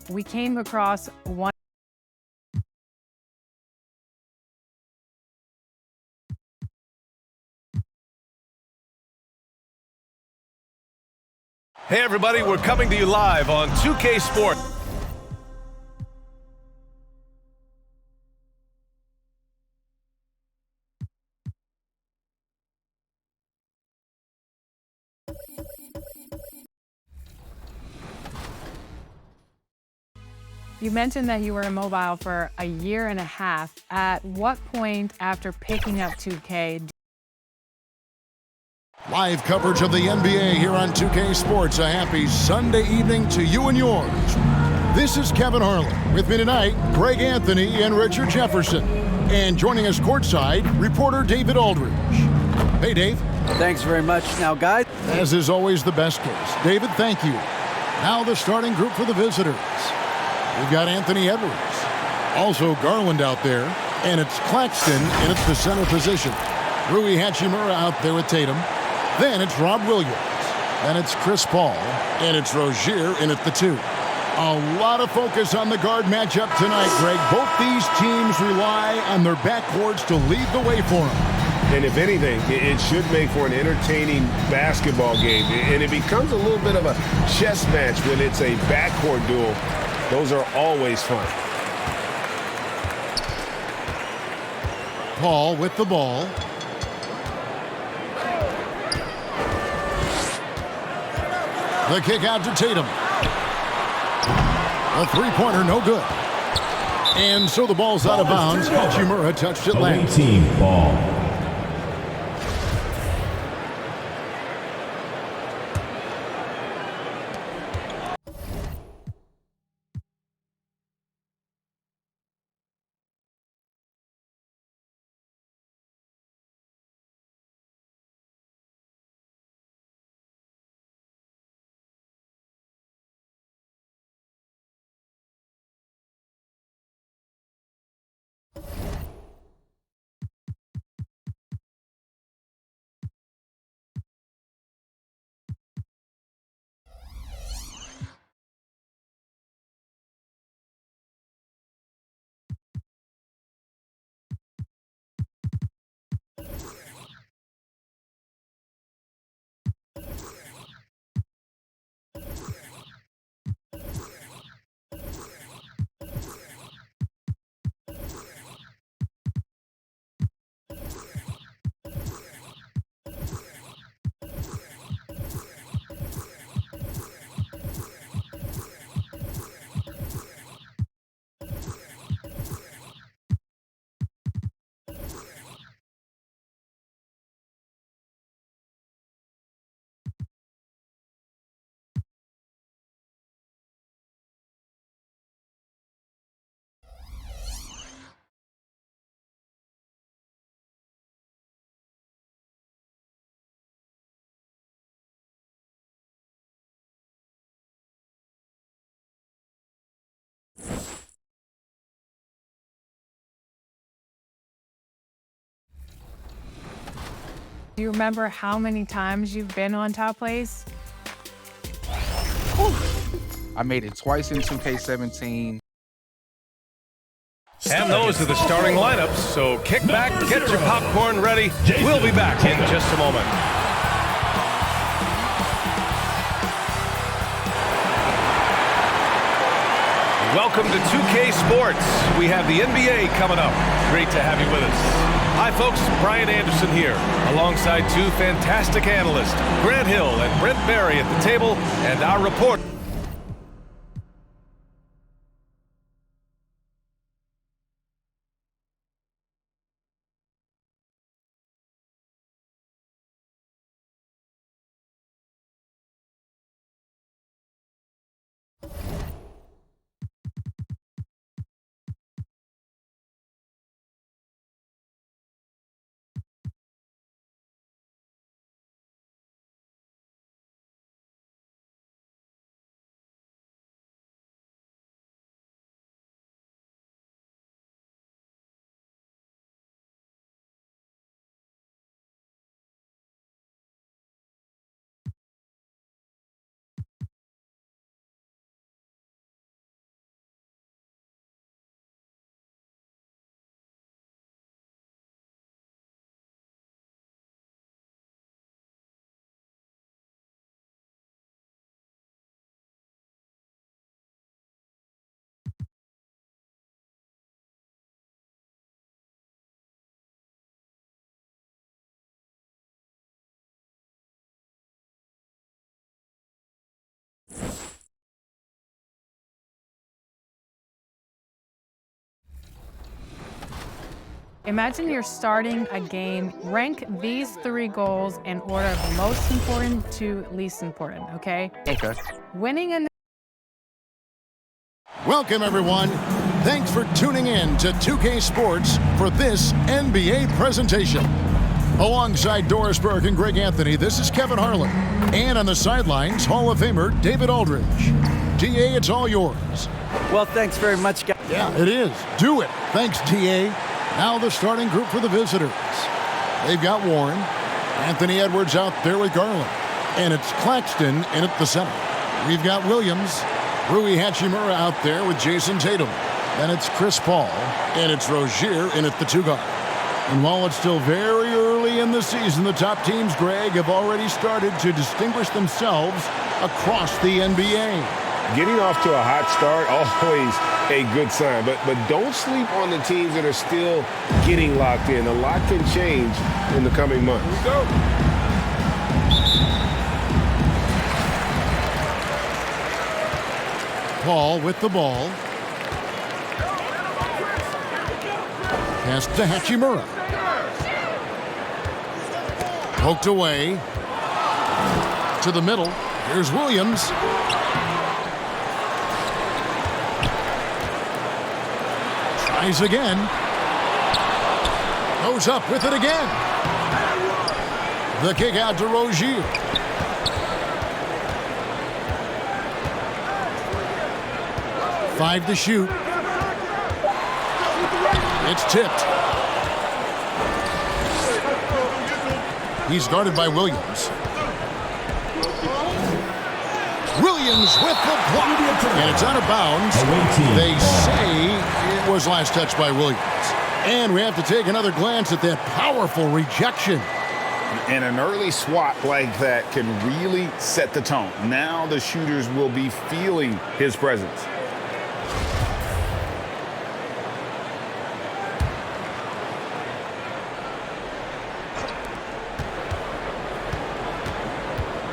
we came across one. Hey everybody, we're coming to you live on 2K Sports. You mentioned that you were immobile for a year and a half. At what point after picking up 2K? Live coverage of the NBA here on 2K Sports. A happy Sunday evening to you and yours. This is Kevin Harlan. With me tonight, Greg Anthony and Richard Jefferson. And joining us courtside, reporter David Aldridge. Hey, Dave. Thanks very much. Now, guys. As is always the best case. David, thank you. Now the starting group for the visitors. We've got Anthony Edwards. Also Garland out there. And it's Claxton in at the center position. Rui Hachimura out there with Tatum. Then it's Rob Williams. Then it's Chris Paul. And it's Rozier in at the 2. A lot of focus on the guard matchup tonight, Greg. Both these teams rely on their backcourts to lead the way for them. And if anything, it should make for an entertaining basketball game. And it becomes a little bit of a chess match when it's a backcourt duel. Those are always fun. Paul with the ball. The kick out to Tatum. A three-pointer, no good. And so the ball's out of bounds. Hachimura touched it last. Team ball. Do you remember how many times you've been on top place? I made it twice in 2K17. And those are the starting lineups, so kick back, get your popcorn ready. We'll be back in just a moment. Welcome to 2K Sports. We have the NBA coming up. Great to have you with us. Hi, folks. Brian Anderson here, alongside two fantastic analysts, Grant Hill and Brent Barry at the table, and our reporter. Imagine you're starting a game. Rank these 3 goals in order of most important to least important, okay? Okay. Winning in Welcome, everyone. Thanks for tuning in to 2K Sports for this NBA presentation. Alongside Doris Burke and Greg Anthony, this is Kevin Harlan. And on the sidelines, Hall of Famer David Aldridge. TA, it's all yours. Well, thanks very much, guys. Yeah, it is. Do it. Thanks, TA. Now the starting group for the visitors. They've got Warren, Anthony Edwards out there with Garland, and it's Claxton in at the center. We've got Williams, Rui Hachimura out there with Jason Tatum. Then it's Chris Paul, and it's Rozier in at the 2 guard. And while it's still very early in the season, the top teams, Greg, have already started to distinguish themselves across the NBA. Getting off to a hot start, always a good sign. But don't sleep on the teams that are still getting locked in. A lot can change in the coming months. Here we go. Paul with the ball. Pass to Hachimura. Poked away. To the middle. Here's Williams. Tries again. Goes up with it again. The kick out to Rozier. Five to shoot. It's tipped. He's guarded by Williams. Williams with the block. And it's out of bounds. They say it was last touched by Williams. And we have to take another glance at that powerful rejection. And an early swat like that can really set the tone. Now the shooters will be feeling his presence.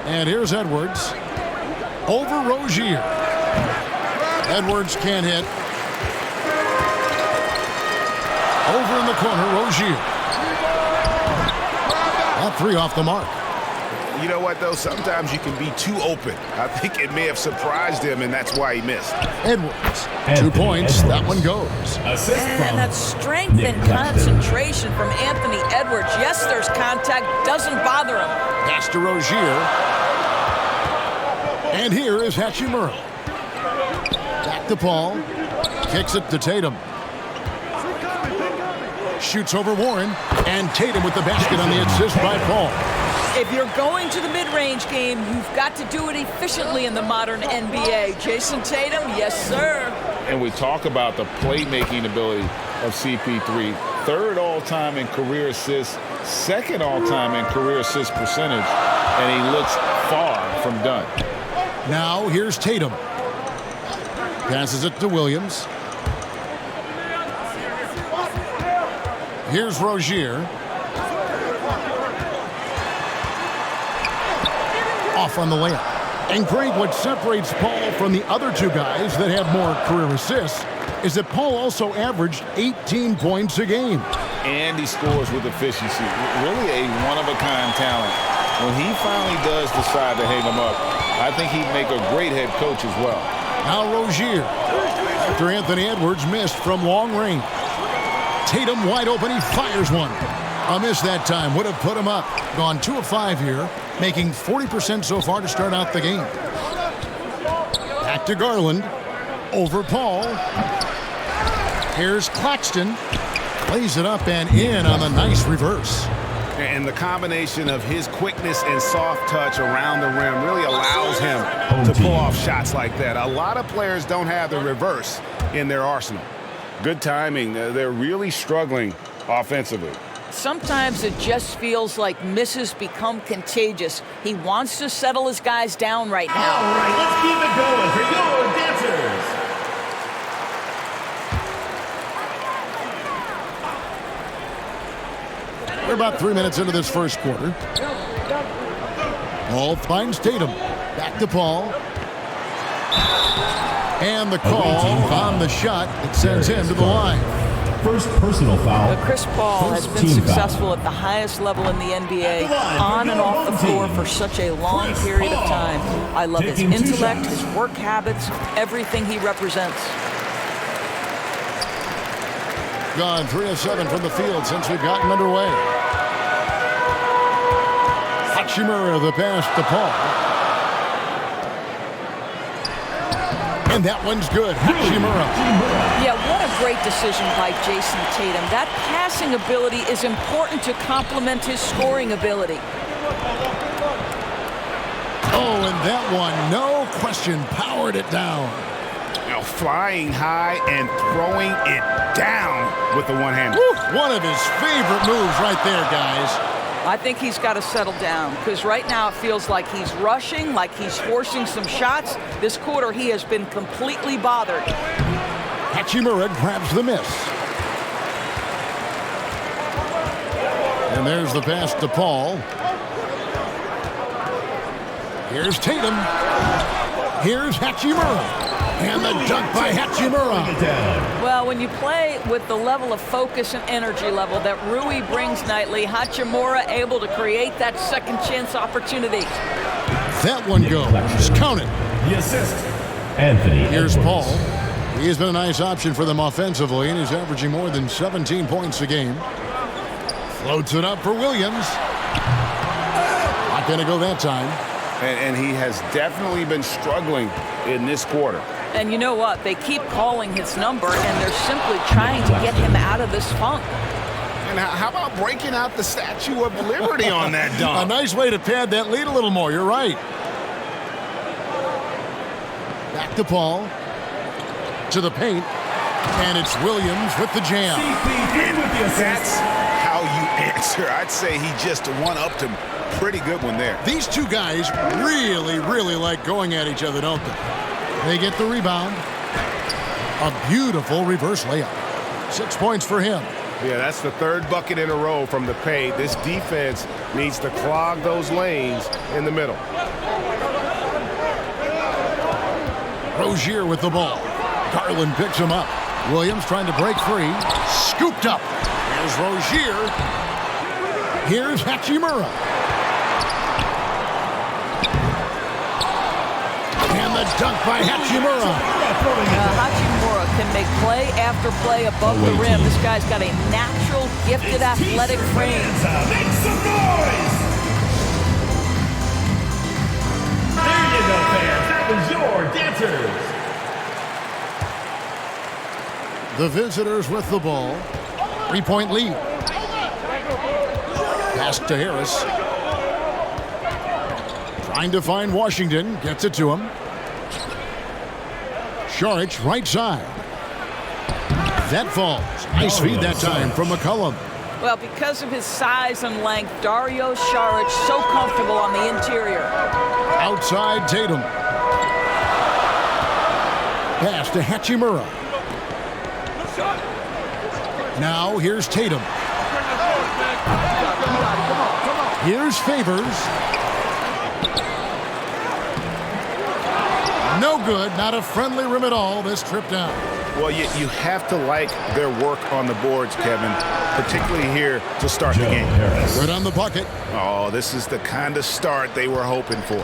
And here's Edwards. Over Rozier. Edwards can't hit. Over in the corner, Rozier. That 3 off the mark. You know what, though? Sometimes you can be too open. I think it may have surprised him, and that's why he missed. Edwards. 2 points. That one goes. And that strength and concentration from Anthony Edwards. Yes, there's contact. Doesn't bother him. Pass to Rozier. And here is Hachimura. Back to Paul. Kicks it to Tatum. Shoots over Warren. And Tatum with the basket on the assist by Paul. If you're going to the mid-range game, you've got to do it efficiently in the modern NBA. Jason Tatum, yes, sir. And we talk about the playmaking ability of CP3. 3rd all-time in career assists, 2nd all-time in career assist percentage, and he looks far from done. Now here's Tatum. Passes it to Williams. Here's Rozier. Off on the layup. And Greg, what separates Paul from the other 2 guys that have more career assists is that Paul also averaged 18 points a game. And he scores with efficiency. Really a one-of-a-kind talent. When he finally does decide to hang him up, I think he'd make a great head coach as well. Now Rozier. After Anthony Edwards missed from long range. Tatum wide open. He fires one. A miss that time. Would have put him up. Gone 2 of 5 here. Making 40% so far to start out the game. Back to Garland. Over Paul. Here's Claxton. Plays it up and in on the nice reverse. And the combination of his quickness and soft touch around the rim really allows him to pull off shots like that. A lot of players don't have the reverse in their arsenal. Good timing. They're really struggling offensively. Sometimes it just feels like misses become contagious. He wants to settle his guys down right now. All right, let's keep it going for your dancers. We're about 3 minutes into this first quarter. Paul finds Tatum. Back to Paul. And the call on the shot that sends him to the line. First personal foul. Chris Paul has First been team successful foul. at the highest level in the NBA, At the line on for and off the your floor team, for such a long Chris period of Paul. time. I love his Taking 2 intellect, shots. his work habits, everything he represents. Gone 3 of 7 from the field since we've gotten underway. Hachimura the pass to Paul. And that one's good. Hachimura. Yeah, what a great decision by Jason Tatum. That passing ability is important to complement his scoring ability. Oh, and that one, no question, powered it down. You know, flying high and throwing it down with the one-hander. One of his favorite moves right there, guys. I think he's got to settle down because right now it feels like he's rushing, like he's forcing some shots. This quarter he has been completely bothered. Hachimura grabs the miss. And there's the pass to Paul. Here's Tatum. Here's Hachimura. And the dunk by Hachimura. Well, when you play with the level of focus and energy level that Rui brings nightly, Hachimura able to create that second chance opportunity. That one goes. Count it. The assist, Anthony Here's Edwards. Paul. He has been a nice option for them offensively, and he's averaging more than 17 points a game. Floats it up for Williams. Not going to go that time. And he has definitely been struggling in this quarter. And you know what? They keep calling his number, and they're simply trying to get him out of this funk. And how about breaking out the Statue of Liberty on that A dunk? nice way to pad that lead a little more. You're right. Back to Paul. To the paint. And it's Williams with the jam. CP3 with the assist. That's how you answer. I'd say he just one-upped him. Pretty good one there. These two guys really, really like going at each other, don't they? They get the rebound. A beautiful reverse layup. 6 points for him. Yeah, that's the third bucket in a row from the paint. This defense needs to clog those lanes in the middle. Rozier with the ball. Garland picks him up. Williams trying to break free. Scooped up. Here's Rozier. Here's Hachimura. And the dunk by Hachimura. Hachimura can make play after play above the rim. This guy's got a natural, gifted, athletic frame. Make some noise! There you go, fans. That was your dancers. The visitors with the ball. 3-point lead. Pass to Harris. Trying to find Washington. Gets it to him. Saric right side. That falls. Nice feed that time from McCollum. Well, because of his size and length, Dario Saric so comfortable on the interior. Outside Tatum. Pass to Hachimura. Now here's Tatum. Here's Favors. No good. Not a friendly rim at all this trip down. Well, you have to like their work on the boards, Kevin, particularly here to start the game. Good on the bucket. Oh, this is the kind of start they were hoping for.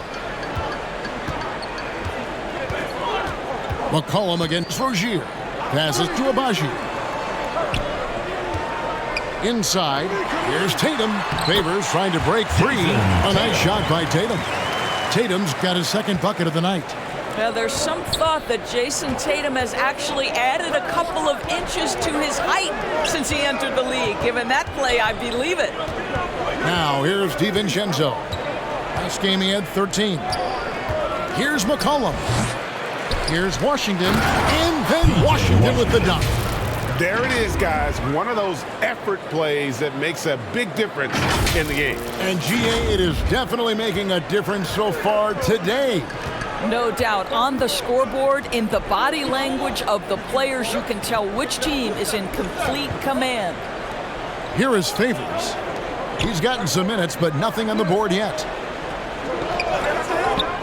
McCollum against Rozier. Passes to Abaji. Inside. Here's Tatum. Favors trying to break free. A nice shot by Tatum. Tatum's got his second bucket of the night. Now, there's some thought that Jason Tatum has actually added a couple of inches to his height since he entered the league. Given that play, I believe it. Now, here's DiVincenzo. Last game he had 13. Here's McCollum. Here's Washington. And then Washington with the dunk. There it is, guys. One of those effort plays that makes a big difference in the game. And GA, it is definitely making a difference so far today. No doubt. On the scoreboard, in the body language of the players, you can tell which team is in complete command. Here is Favors. He's gotten some minutes, but nothing on the board yet.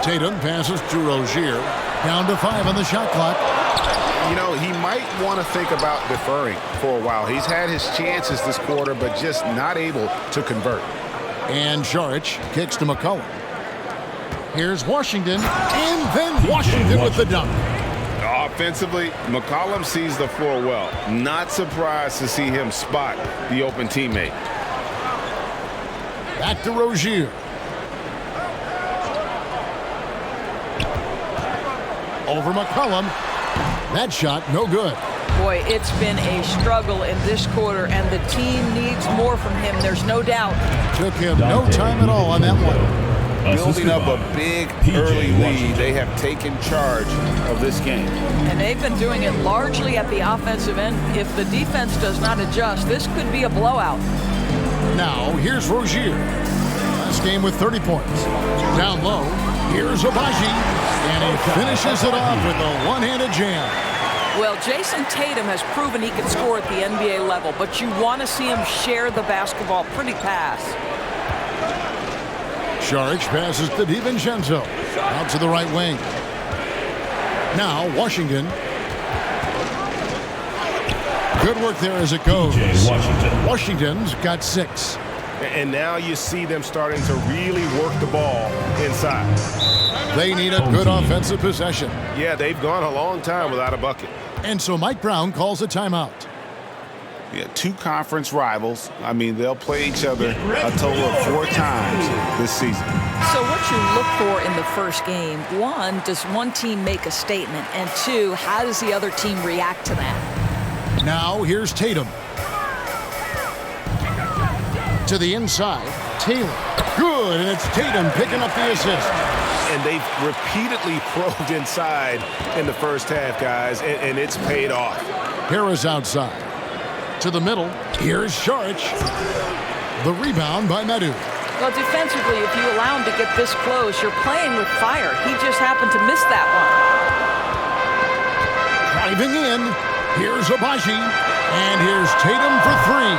Tatum passes to Rozier. Down to 5 on the shot clock. You know, he might want to think about deferring for a while. He's had his chances this quarter, but just not able to convert. And Saric kicks to McCollum. Here's Washington, and then Washington with the dunk. Offensively, McCollum sees the floor well. Not surprised to see him spot the open teammate. Back to Rozier. Over McCollum. That shot, no good. Boy, it's been a struggle in this quarter, and the team needs more from him. There's no doubt. Took him no time at all on that one. Building up a big early lead, they have taken charge of this game. And they've been doing it largely at the offensive end. If the defense does not adjust, this could be a blowout. Now, here's Rozier. Last game with 30 points. Down low, here's Agbaji. And he finishes it off with a one-handed jam. Well, Jason Tatum has proven he can score at the NBA level, but you want to see him share the basketball. Pretty pass. Saric passes to DiVincenzo. Out to the right wing. Now, Washington. Good work there as it goes. Washington's got 6. And now you see them starting to really work the ball inside. They need a good offensive possession. Yeah, they've gone a long time without a bucket. And so Mike Brown calls a timeout. Yeah, 2 conference rivals. I mean, they'll play each other a total of 4 times this season. So what you look for in the first game, 1, does one team make a statement? And 2, how does the other team react to that? Now here's Tatum. To the inside, Taylor. Good, and it's Tatum picking up the assist. And they've repeatedly probed inside in the first half, guys, and it's paid off. Harris outside. To the middle, here's Saric. The rebound by Medu. Well, defensively, if you allow him to get this close, you're playing with fire. He just happened to miss that one. Driving in, here's Agbaji. And here's Tatum for 3.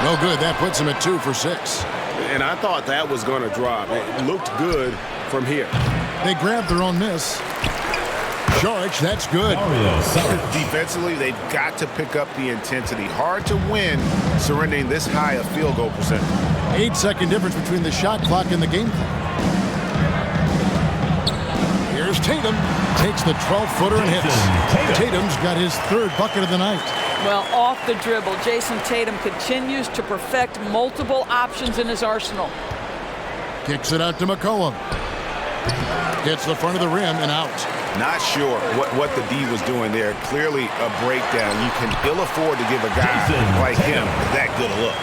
No good. That puts him at 2 for 6. And I thought that was going to drop. It looked good from here. They grabbed their own miss. Saric, that's good. Defensively, they've got to pick up the intensity. Hard to win surrendering this high a field goal percentage. 8-second difference between the shot clock and the game clock. Here's Tatum. Takes the 12-footer and hits. Tatum's got his 3rd bucket of the night. Well, off the dribble, Jason Tatum continues to perfect multiple options in his arsenal. Kicks it out to McCollum. Hits the front of the rim and out. Not sure what the D was doing there. Clearly a breakdown. You can ill afford to give a guy like him that good a look.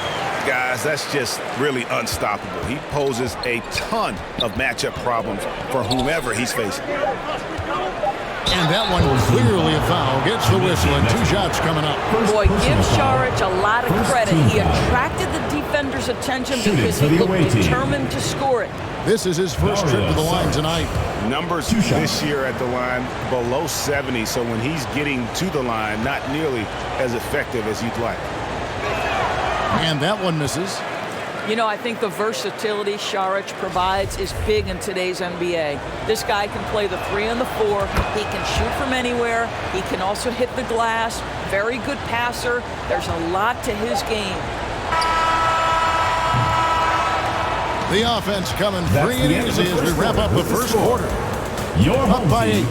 Guys, that's just really unstoppable. He poses a ton of matchup problems for whomever he's facing. And that one clearly a foul. Gets the whistle and 2 shots coming up. Boy, give Saric a lot of credit. He attracted the defender's attention because he looked determined to score it. This is his first trip to the line tonight. Numbers this year at the line below 70, so when he's getting to the line, not nearly as effective as you'd like. And that one misses. You know, I think the versatility Saric provides is big in today's NBA. This guy can play the 3 and the 4. He can shoot from anywhere. He can also hit the glass. Very good passer. There's a lot to his game. The offense coming free and easy as we wrap up the first quarter. You're up by 8.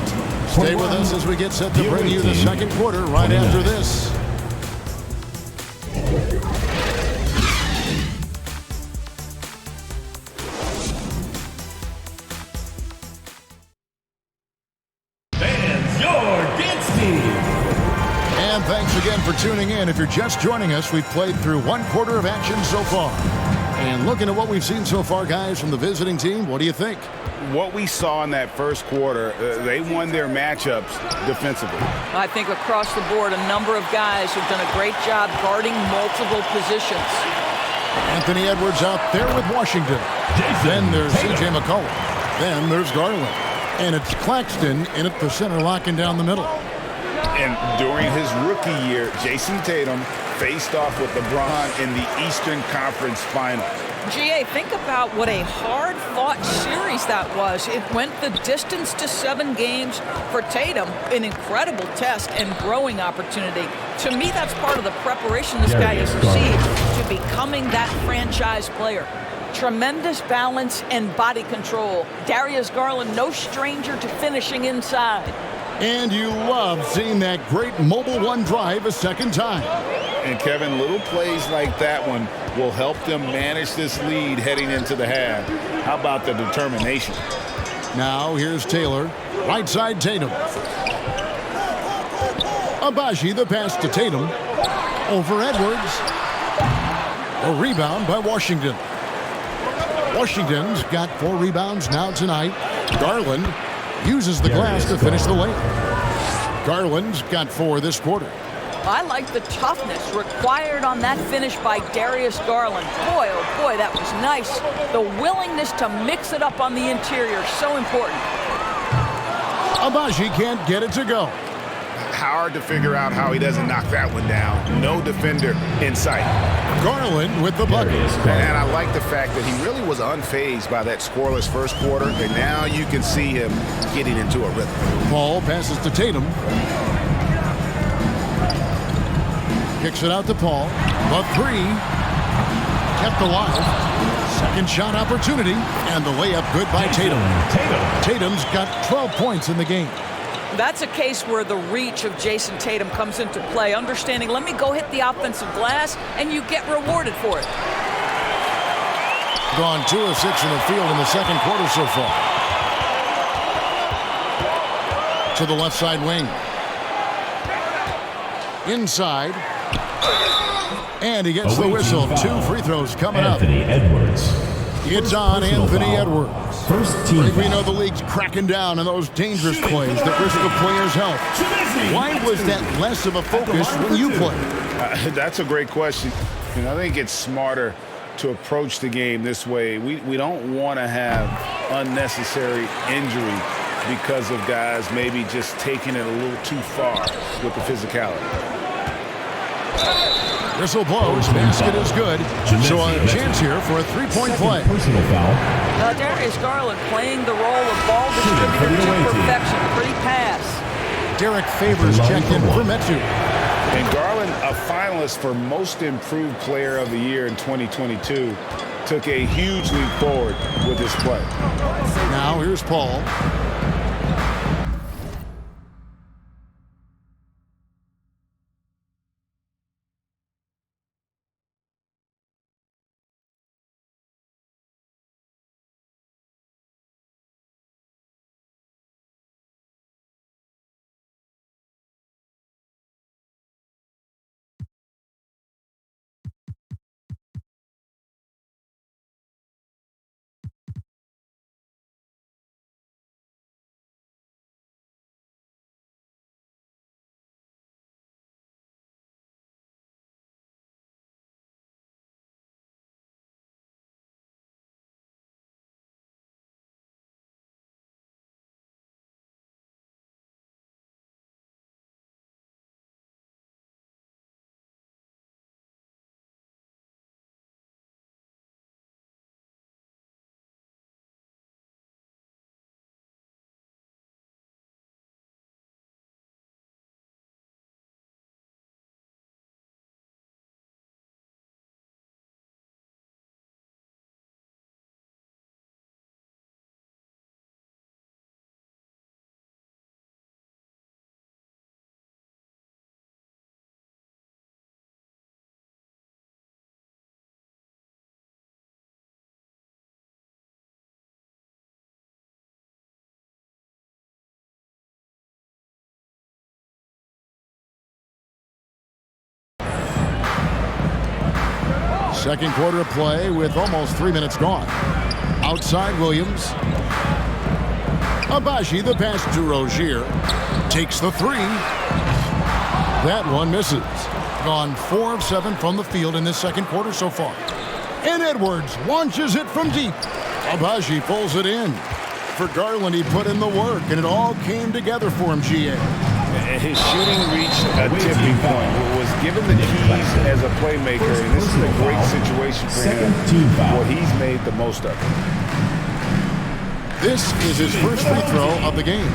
Stay with us as we get set to bring you the second quarter right after this. And thanks again for tuning in. If you're just joining us, we've played through 1 quarter of action so far. And looking at what we've seen so far, guys, from the visiting team, what do you think? What we saw in that first quarter, they won their matchups defensively. I think across the board, a number of guys who've done a great job guarding multiple positions. Anthony Edwards out there with Washington. Then there's C.J. McCollum. Then there's Garland. And it's Claxton in at the center, locking down the middle. And during his rookie year, Jason Tatum faced off with LeBron in the Eastern Conference Finals. GA, think about what a hard-fought series that was. It went the distance to 7 games for Tatum, an incredible test and growing opportunity. To me, that's part of the preparation this guy has received to becoming that franchise player. Tremendous balance and body control. Darius Garland, no stranger to finishing inside. And you love seeing that great mobile one drive a second time. And Kevin, little plays like that one will help them manage this lead heading into the half. How about the determination? Now here's Taylor, right side Tatum. Agbaji the pass to Tatum. Over Edwards. A rebound by Washington. Washington's got 4 rebounds now tonight. Garland uses the glass to finish the lane. Garland's got 4 this quarter. I like the toughness required on that finish by Darius Garland. Boy, oh boy, that was nice. The willingness to mix it up on the interior, so important. Agbaji can't get it to go. Hard to figure out how he doesn't knock that one down. No defender in sight. Garland with the bucket. And I like the fact that he really was unfazed by that scoreless first quarter, and now you can see him getting into a rhythm. Paul passes to Tatum. Kicks it out to Paul. The 3 kept alive. Second shot opportunity, and the layup good by Tatum. Tatum's got 12 points in the game. That's a case where the reach of Jason Tatum comes into play. Understanding, let me go hit the offensive glass, and you get rewarded for it. Gone 2 of 6 in the field in the second quarter so far. To the left side wing. Inside. And he gets the whistle. 2 free throws coming up. Anthony Edwards. It's on Anthony Edwards. First I team. think we know the league's cracking down on those dangerous plays that risk the player's health. Why was that less of a focus when you played? That's a great question. And I think it's smarter to approach the game this way. We don't want to have unnecessary injury because of guys maybe just taking it a little too far with the physicality. Whistle blows. Basket is good. So a chance here for a 3-point play. Personal foul. Darius Garland playing the role of ball distributor to perfection. Pretty pass. Derek Favors checked in for Metu. And Garland, a finalist for Most Improved Player of the Year in 2022, took a huge leap forward with his play. Now here's Paul. Second quarter of play with almost 3 minutes gone. Outside Williams. Agbaji the pass to Rozier. Takes the 3. That one misses. Gone 4 of 7 from the field in this second quarter so far. And Edwards launches it from deep. Agbaji pulls it in. For Garland, he put in the work, and it all came together for him, GA. His shooting reached a tipping point. Was given the keys as a playmaker, and this is a great situation for him where he's made the most of it. This is his first free throw of the game.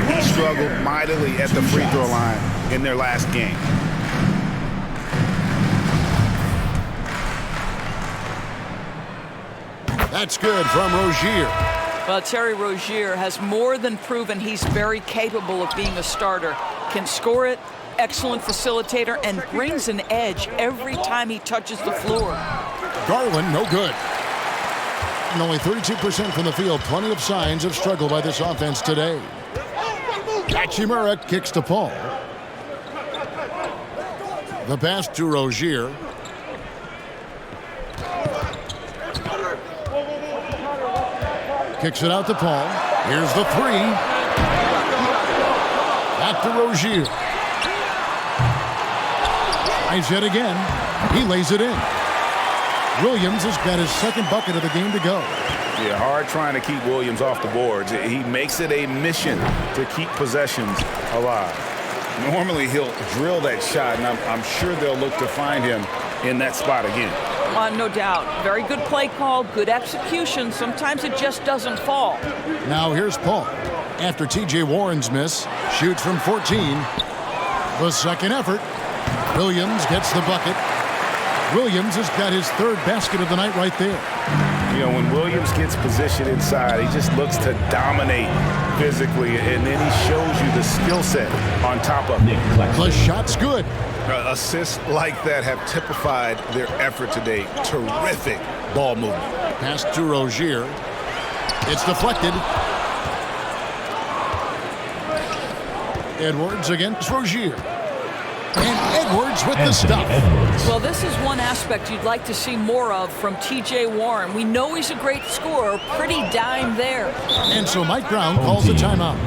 He struggled mightily at the free throw line in their last game. That's good from Rozier. Well, Terry Rozier has more than proven he's very capable of being a starter. Can score it, excellent facilitator, and brings an edge every time he touches the floor. Garland, no good. And only 32% from the field. Plenty of signs of struggle by this offense today. Hachimura kicks to Paul. The pass to Rozier. Kicks it out to Paul. Here's the three. Back to Rozier. Tries yet again. He lays it in. Williams has got his second bucket of the game to go. Yeah, hard trying to keep Williams off the boards. He makes it a mission to keep possessions alive. Normally he'll drill that shot, and I'm sure they'll look to find him in that spot again. No doubt. Very good play call, good execution. Sometimes it just doesn't fall. Now here's Paul. After T.J. Warren's miss, shoots from 14. The second effort. Williams gets the bucket. Williams has got his third basket of the night right there. You know, when Williams gets positioned inside, he just looks to dominate physically, and then he shows you the skill set on top of it. The shot's good. Assists like that have typified their effort today. Terrific ball movement. Pass to Rozier. It's deflected. Edwards against Rozier. And Edwards with the stuff. Well, this is one aspect you'd like to see more of from T.J. Warren. We know he's a great scorer. Pretty dime there. And so Mike Brown calls a timeout.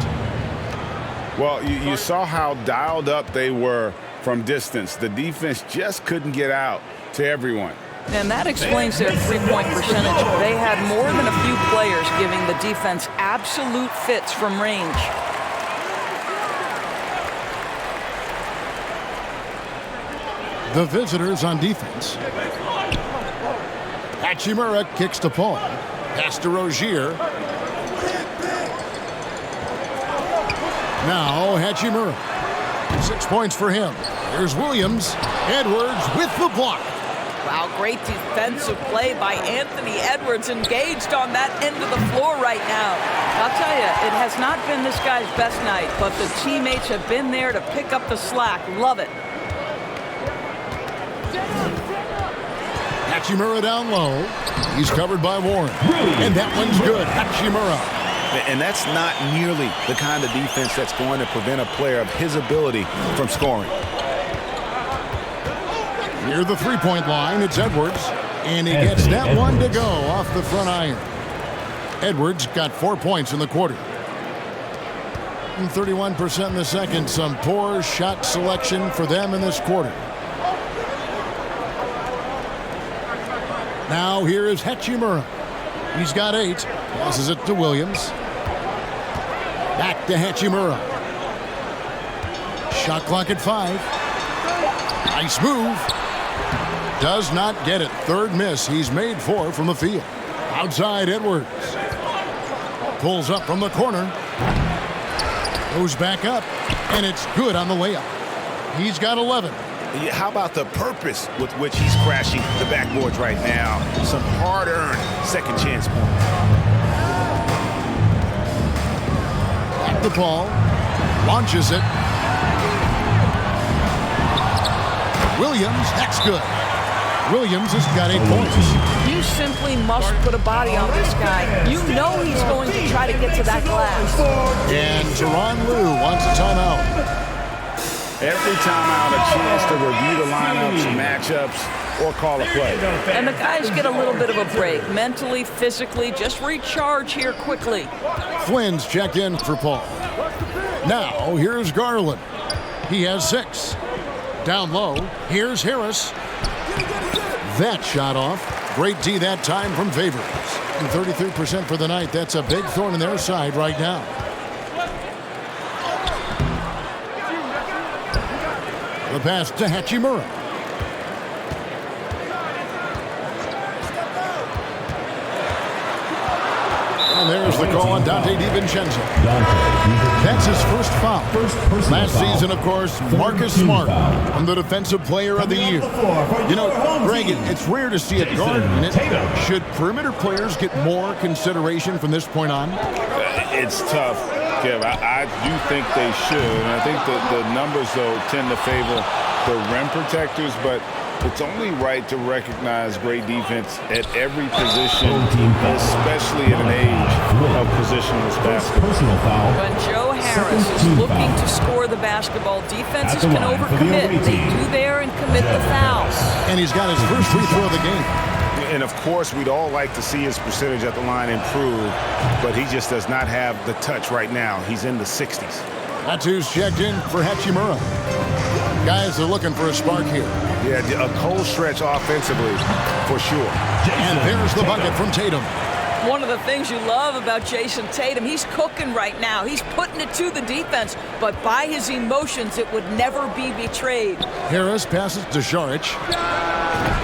Well, you saw how dialed up they were from distance. The defense just couldn't get out to everyone. And that explains their three-point percentage. They had more than a few players giving the defense absolute fits from range. The visitors on defense. Hachimura kicks to Paul. Pass to Rozier. Now Hachimura. 6 points for him. Here's Williams. Edwards with the block. Wow, great defensive play by Anthony Edwards, engaged on that end of the floor right now. I'll tell you, it has not been this guy's best night, but the teammates have been there to pick up the slack. Love it. Hachimura down low. He's covered by Warren. And that one's good. Hachimura. And that's not nearly the kind of defense that's going to prevent a player of his ability from scoring. Near the three-point line, it's Edwards. And he gets that one to go off the front iron. Edwards got 4 points in the quarter. And 31% in the second. Some poor shot selection for them in this quarter. Now here is Hachimura. He's got 8. Passes it to Williams. Back to Hachimura. Shot clock at 5. Nice move. Does not get it. Third miss. He's made 4 from the field. Outside Edwards. Pulls up from the corner. Goes back up. And it's good on the layup. He's got 11. How about the purpose with which he's crashing the backboards right now? Some hard-earned second chance points. At the ball. Launches it. Williams, that's good. Williams has got 8 points. You simply must put a body on this guy. You know he's going to try to get to that glass. And Tyronn Lue wants a timeout. Every timeout, a chance to review the lineups, matchups, or call a play. And the guys get a little bit of a break. Mentally, physically, just recharge here quickly. Flynn's check in for Paul. Now, here's Garland. He has 6. Down low, here's Harris. That shot off. Great D that time from Favors. And 33% for the night. That's a big thorn in their side right now. The pass to Hachimura. And there's the call on Dante DiVincenzo. That's his first foul. Last season, of course, Marcus Smart won the Defensive Player of the Year. You know, Greg, it's rare to see a guard in it. Should perimeter players get more consideration from this point on? It's tough, Kev. I do think they should. And I think that the numbers, though, tend to favor the rim protectors, but it's only right to recognize great defense at every position, especially at an age of positionless basketball. When Joe Harris is looking to score the basketball, defenses can overcommit. They do there and commit the fouls. And he's got his first free throw of the game. And, of course, we'd all like to see his percentage at the line improve, but he just does not have the touch right now. He's in the 60s. That's who's checked in for Hachimura. Guys are looking for a spark here. Yeah, a cold stretch offensively, for sure. And there's the bucket from Tatum. One of the things you love about Jason Tatum, he's cooking right now. He's putting it to the defense, but by his emotions, it would never be betrayed. Harris passes to Šarić.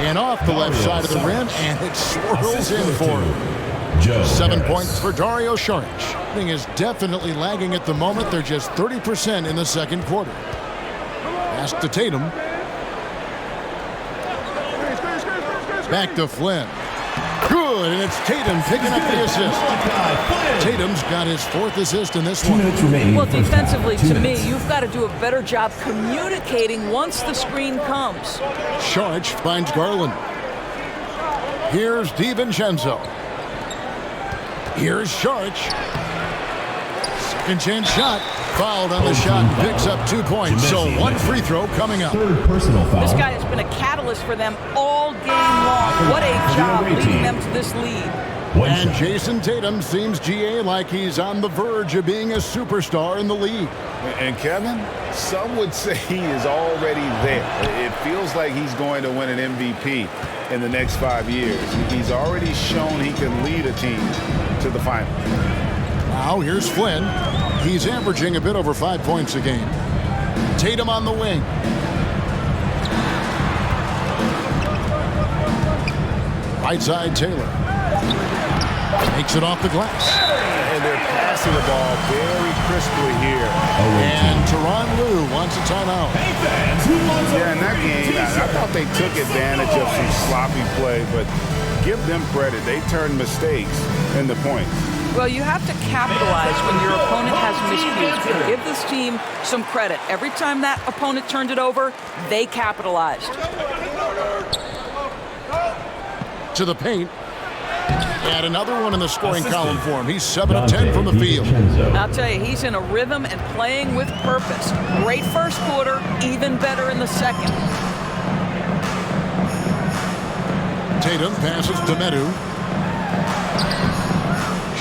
And off the left side of the rim, and it swirls in for him. 7 points for Dario Šarić. Thing is definitely lagging at the moment. They're just 30% in the second quarter. Pass to Tatum. Back to Flynn. Good, and it's Tatum picking up the assist. Tatum's got his fourth assist in this one. Well, defensively, to me, you've got to do a better job communicating once the screen comes. Šarić finds Garland. Here's DiVincenzo. Here's Šarić. Second chance shot. Fouled on the shot, picks up 2 points. So one free throw coming up. This guy has been a catalyst for them all game long. What a job leading them to this lead. And Jason Tatum seems, GA, like he's on the verge of being a superstar in the league. And Kevin, some would say he is already there. It feels like he's going to win an MVP in the next 5 years. He's already shown he can lead a team to the final. Now here's Flynn. He's averaging a bit over 5 points a game. Tatum on the wing. Right side, Taylor. Makes it off the glass. And they're passing the ball very crisply here. And Tyronn Lue wants a timeout. Yeah, in that game, I thought they took advantage of some sloppy play, but give them credit. They turned mistakes into points. Well, you have to capitalize when your opponent has miscues. But give this team some credit. Every time that opponent turned it over, they capitalized. To the paint. And another one in the scoring column for him. He's 7 of 10 from the field. I'll tell you, he's in a rhythm and playing with purpose. Great first quarter, even better in the second. Tatum passes to Medu.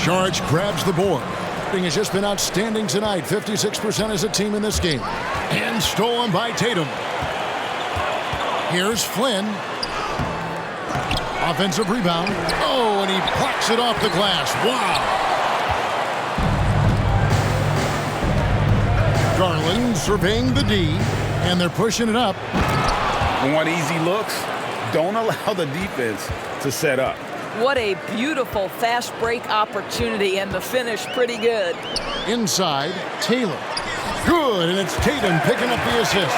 Šarić grabs the board. Thing has just been outstanding tonight. 56% as a team in this game. And stolen by Tatum. Here's Flynn. Offensive rebound. Oh, and he plucks it off the glass. Wow. Garland surveying the D, and they're pushing it up. Want easy looks? Don't allow the defense to set up. What a beautiful fast break opportunity, and the finish pretty good. Inside, Taylor. Good, and it's Tatum picking up the assist.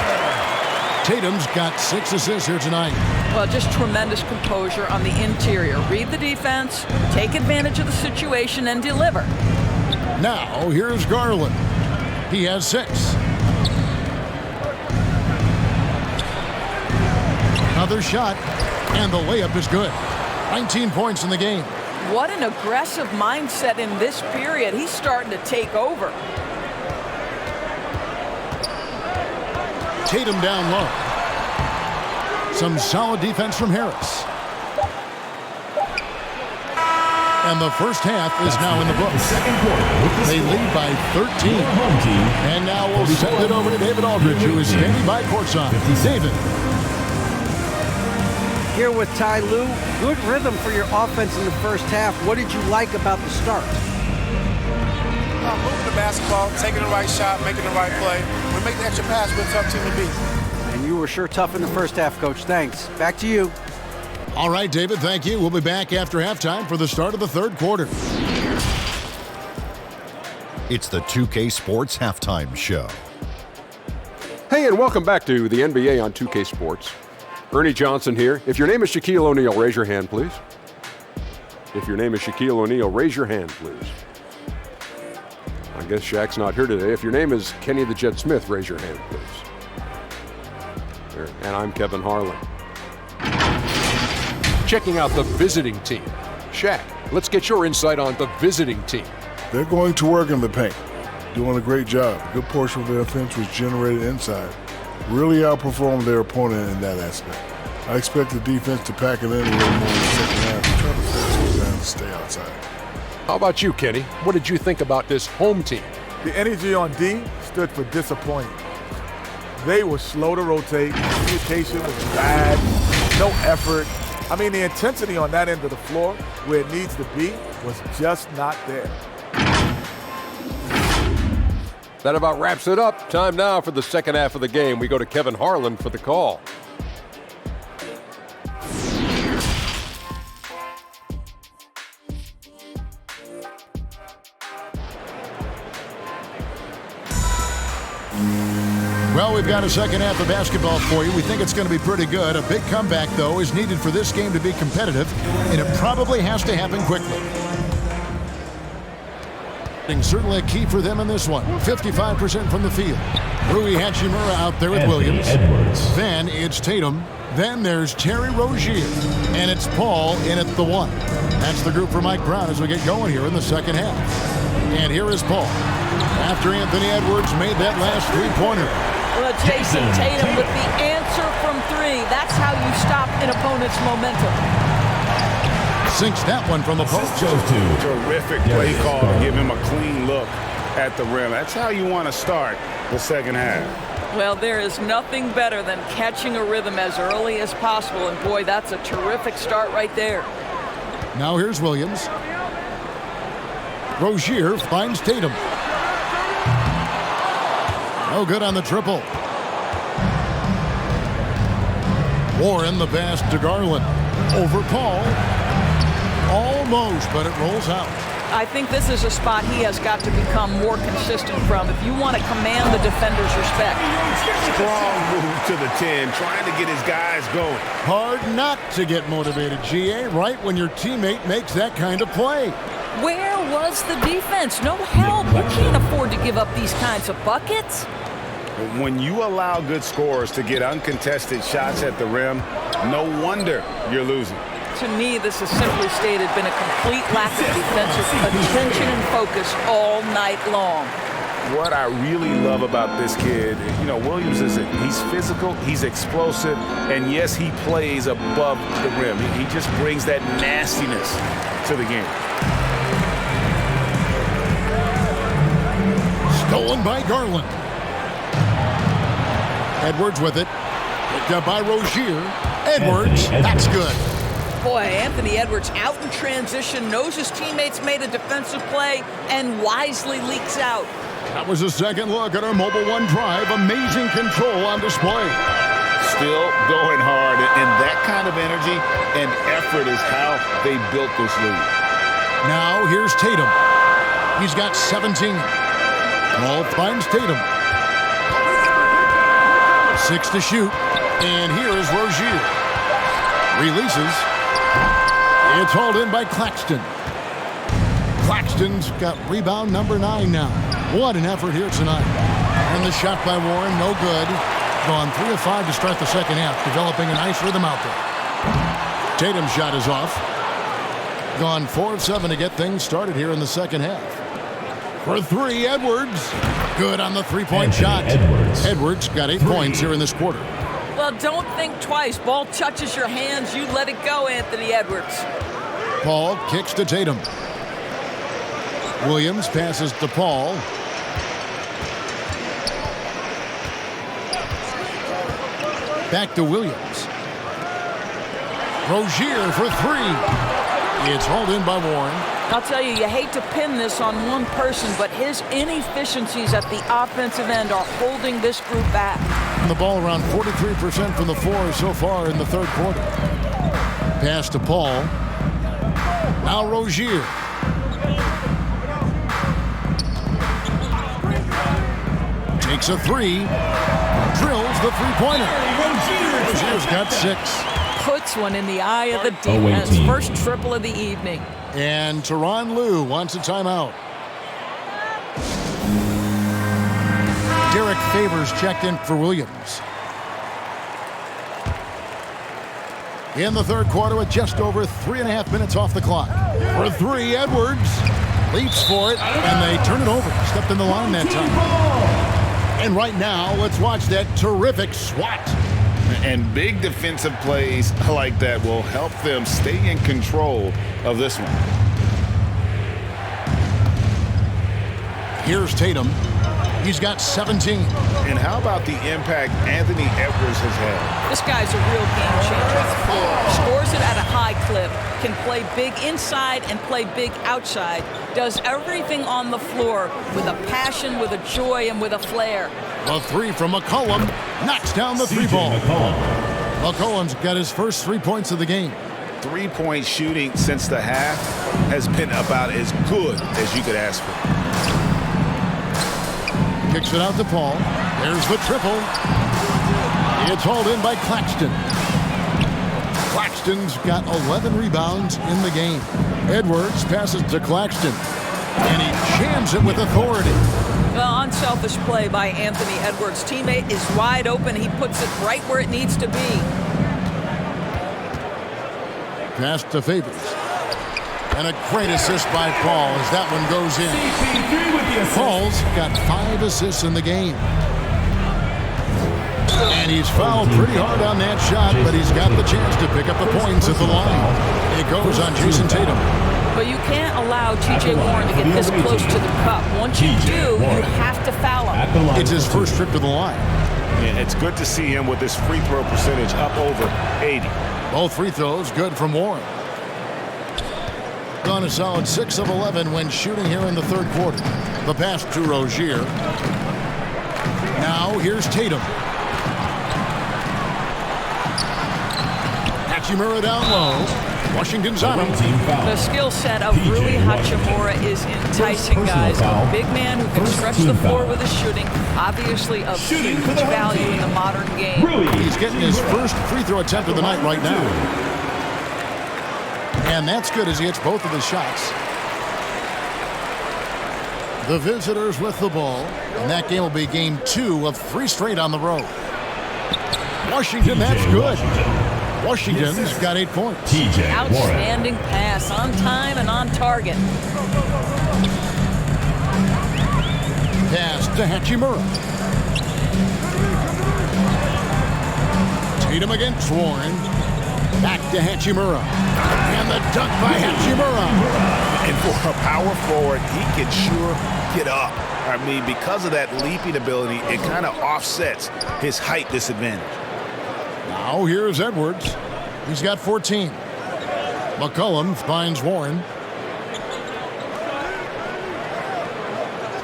Tatum's got 6 assists here tonight. Well, just tremendous composure on the interior. Read the defense, take advantage of the situation, and deliver. Now, here's Garland. He has 6. Another shot, and the layup is good. 19 points in the game. What an aggressive mindset in this period. He's starting to take over. Tatum down low. Some solid defense from Harris. And the first half is now in the books. They lead by 13. And now we'll send it over to David Aldridge, who is standing by courtside. David. Here with Ty Lue, good rhythm for your offense in the first half. What did you like about the start? Moving the basketball, taking the right shot, making the right play. When we make the extra pass, we're a tough team to beat. And You were sure tough in the first half, Coach. Thanks. Back to you. All right, David, thank you. We'll be back after halftime for the start of the third quarter. It's the 2K Sports Halftime Show. Hey, and welcome back to the NBA on 2K Sports. Ernie Johnson here. If your name is Shaquille O'Neal, raise your hand, please. If your name is Shaquille O'Neal, raise your hand, please. I guess Shaq's not here today. If your name is Kenny the Jet Smith, raise your hand, please. There. And I'm Kevin Harlan. Checking out the visiting team. Shaq, let's get your insight on the visiting team. They're going to work in the paint, doing a great job. A good portion of their offense was generated inside. Really outperformed their opponent in that aspect. I expect the defense to pack it in a little more in the second half and try to force them down to stay outside. How about you, Kenny? What did you think about this home team? The energy on D stood for disappointing. They were slow to rotate. Communication was bad. No effort. I mean, the intensity on that end of the floor, where it needs to be, was just not there. That about wraps it up. Time now for the second half of the game. We go to Kevin Harlan for the call. Well, we've got a second half of basketball for you. We think it's going to be pretty good. A big comeback, though, is needed for this game to be competitive, and it probably has to happen quickly. Certainly a key for them in this one. 55% from the field. Rui Hachimura out there with Williams. Then it's Tatum. Then there's Terry Rozier. And it's Paul in at the one. That's the group for Mike Brown as we get going here in the second half. And here is Paul. After Anthony Edwards made that last three-pointer. Well, Jason Tatum with the answer from three. That's how you stop an opponent's momentum. Sinks that one from the post. Terrific play call to give him a clean look at the rim. That's how you want to start the second half. Well, there is nothing better than catching a rhythm as early as possible. And, boy, that's a terrific start right there. Now here's Williams. Rozier finds Tatum. No good on the triple. Warren the pass to Garland. Over Paul. Almost, but it rolls out. I think this is a spot he has got to become more consistent from if you want to command the defender's respect. Strong move to the 10, trying to get his guys going. Hard not to get motivated, GA, right when your teammate makes that kind of play. Where was the defense? No help. You can't afford to give up these kinds of buckets. When you allow good scorers to get uncontested shots at the rim, no wonder you're losing. To me, this has simply stated been a complete lack of defensive attention and focus all night long. What I really love about this kid, Williams he's physical, he's explosive, and yes, he plays above the rim. He just brings that nastiness to the game. Stolen by Garland. Edwards with it. Picked up by Rozier. Edwards, that's good. Boy, Anthony Edwards out in transition, knows his teammates made a defensive play, and wisely leaks out. That was a second look at our Mobile One drive. Amazing control on display. Still going hard, and that kind of energy and effort is how they built this lead. Now here's Tatum. He's got 17. Paul finds Tatum. 6 to shoot, and here is Rozier. Releases. It's hauled in by Claxton. Claxton's got rebound number 9 now. What an effort here tonight. And the shot by Warren, no good. Gone 3 of 5 to start the second half, developing a nice rhythm out there. Tatum's shot is off. Gone 4 of 7 to get things started here in the second half. For 3, Edwards. Good on the three-point shot. Edwards got 8 points here in this quarter. Well, don't think twice. Ball touches your hands, you let it go, Anthony Edwards. Paul kicks to Tatum. Williams passes to Paul. Back to Williams. Rozier for 3. It's hauled in by Warren. I'll tell you, you hate to pin this on one person, but his inefficiencies at the offensive end are holding this group back. And the ball around 43% from the floor so far in the third quarter. Pass to Paul. Now Rozier. Takes a three. Drills the three-pointer. Rozier's got 6. Puts one in the eye of the defense. First triple of the evening. And Tyronn Lue wants a timeout. Derek Favors checked in for Williams. In the third quarter with just over 3.5 minutes off the clock. For 3, Edwards leaps for it, and they turn it over. Stepped in the line that time. And right now, let's watch that terrific swat. And big defensive plays like that will help them stay in control of this one. Here's Tatum. He's got 17. And how about the impact Anthony Edwards has had? This guy's a real game changer on the floor. Scores it at a high clip, can play big inside and play big outside. Does everything on the floor with a passion, with a joy, and with a flair. A 3 from McCollum knocks down the 3-ball. McCollum's got his first 3 points of the game. 3-point shooting since the half has been about as good as you could ask for. Kicks it out to Paul. There's the triple. It's hauled in by Claxton. Claxton's got 11 rebounds in the game. Edwards passes to Claxton, and he jams it with authority. Well, unselfish play by Anthony Edwards. Teammate is wide open. He puts it right where it needs to be. Pass to Favors. And a great assist by Paul as that one goes in. Paul's got 5 assists in the game. And he's fouled pretty hard on that shot, but he's got the chance to pick up the points at the line. It goes on Jason Tatum. But you can't allow T.J. Warren to get this close to the cup. Once you do, you have to foul him. It's his first trip to the line. Yeah, it's good to see him with his free throw percentage up over 80. Both free throws good from Warren. Gone a solid 6 of 11 when shooting here in the third quarter. The pass to Rozier. Now here's Tatum. Hachimura down low. Washington's on him. The skill set of Rui Hachimura is enticing, guys. A big man who can stretch the floor with his shooting. Obviously of huge value in the modern game. He's getting his first free throw attempt of the night right now. And that's good as he hits both of his shots. The visitors with the ball. And that game will be game 2 of 3 straight on the road. Washington, that's good. Washington's got 8 points. Outstanding pass, on time and on target. Pass to Hachimura. Tatum against Warren. Back to Hachimura. And the dunk by Hachimura. And for a power forward, he can sure get up. I mean, because of that leaping ability, it kind of offsets his height disadvantage. Now here's Edwards. He's got 14. McCollum finds Warren.